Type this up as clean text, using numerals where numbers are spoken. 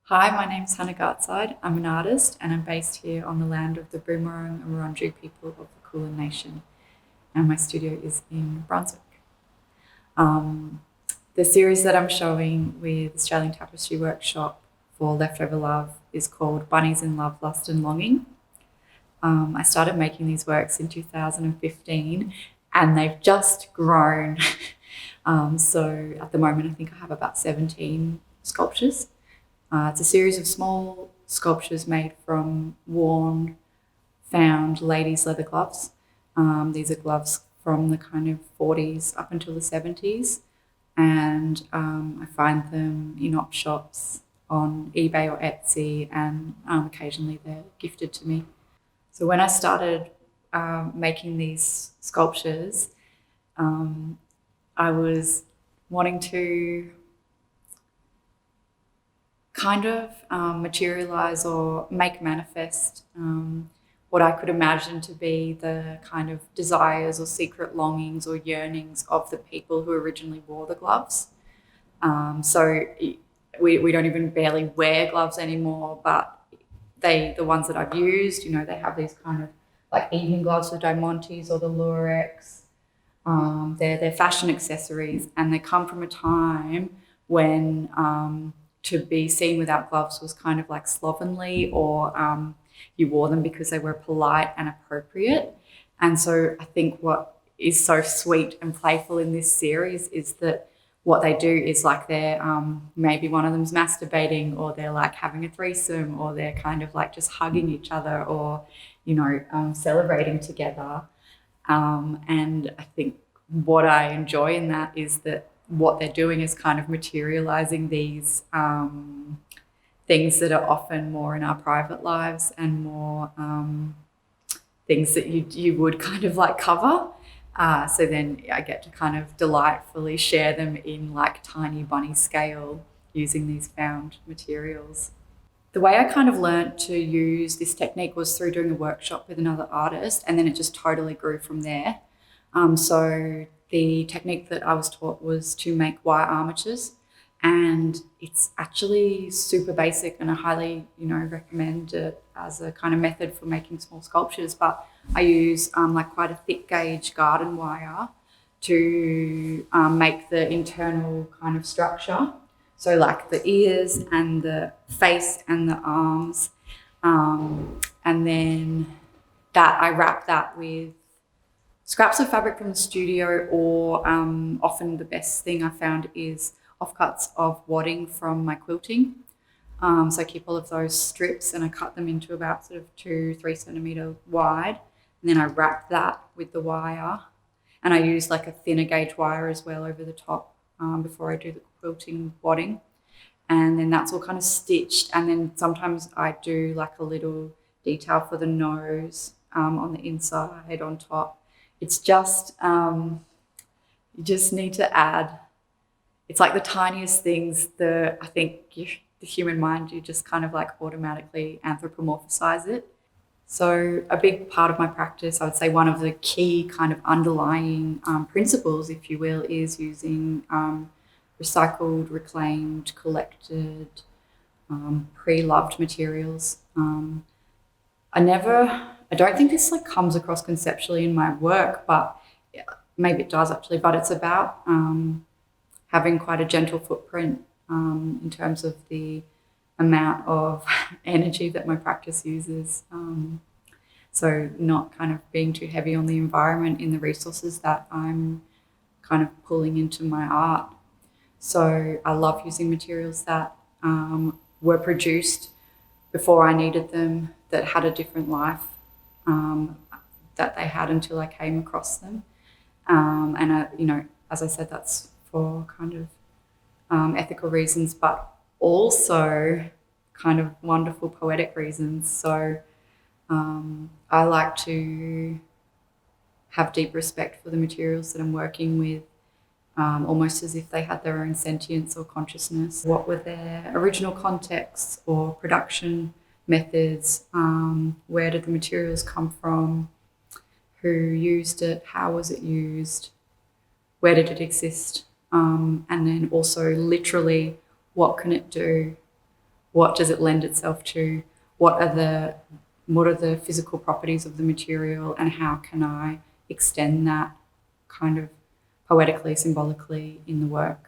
Hi, my name's Hannah Gartside. I'm an artist and I'm based here on the land of the Boomerang and Wurundjeri people of the Kulin Nation. And my studio is in Brunswick. The series that I'm showing with Australian Tapestry Workshop for Leftover Love is called Bunnies in Love, Lust and Longing. I started making these works in 2015 and they've just grown. So at the moment, I think I have about 17 sculptures. It's a series of small sculptures made from worn, found ladies' leather gloves. These are gloves from the kind of 40s up until the 70s. And I find them in op shops on eBay or Etsy, and occasionally they're gifted to me. So when I started making these sculptures, I was wanting to kind of materialize or make manifest what I could imagine to be the kind of desires or secret longings or yearnings of the people who originally wore the gloves. So we don't even barely wear gloves anymore, but the ones that I've used, they have these kind of like evening gloves, the Diamantes or the Lurex. They're fashion accessories, and they come from a time when to be seen without gloves was kind of like slovenly, or you wore them because they were polite and appropriate. And so I think what is so sweet and playful in this series is that what they do is like they're maybe one of them's masturbating, or they're like having a threesome, or they're kind of like just hugging each other, or celebrating together. And I think what I enjoy in that is that what they're doing is kind of materializing these things that are often more in our private lives and more things that you would kind of like cover. So then I get to kind of delightfully share them in like tiny bunny scale using these found materials. The way I kind of learnt to use this technique was through doing a workshop with another artist, and then it just totally grew from there. So the technique that I was taught was to make wire armatures, and it's actually super basic, and I highly, recommend it as a kind of method for making small sculptures. But I use like quite a thick gauge garden wire to make the internal kind of structure. So like the ears and the face and the arms. And then I wrap that with scraps of fabric from the studio, or often the best thing I found is offcuts of wadding from my quilting. So I keep all of those strips and I cut them into about sort of 2-3 centimetre wide. And then I wrap that with the wire. And I use like a thinner gauge wire as well over the top before I do the quilting wadding. And then that's all kind of stitched. And then sometimes I do like a little detail for the nose on the inside, on top. It's just, you just need to add, it's like the tiniest things, I think the human mind, you just kind of like automatically anthropomorphize it. So a big part of my practice, I would say one of the key kind of underlying principles, if you will, is using recycled, reclaimed, collected, pre-loved materials. I don't think this like comes across conceptually in my work, but maybe it does actually, but it's about having quite a gentle footprint in terms of the amount of energy that my practice uses. So not kind of being too heavy on the environment in the resources that I'm kind of pulling into my art. So I love using materials that were produced before I needed them, that had a different life that they had until I came across them. And as I said, that's for kind of ethical reasons, but also kind of wonderful poetic reasons. So I like to have deep respect for the materials that I'm working with, almost as if they had their own sentience or consciousness. What were their original contexts or production methods? Where did the materials come from? Who used it? How was it used? Where did it exist? And then also literally, what can it do? what does it lend itself to? What are the physical properties of the material, and how can I extend that kind of poetically, symbolically in the work?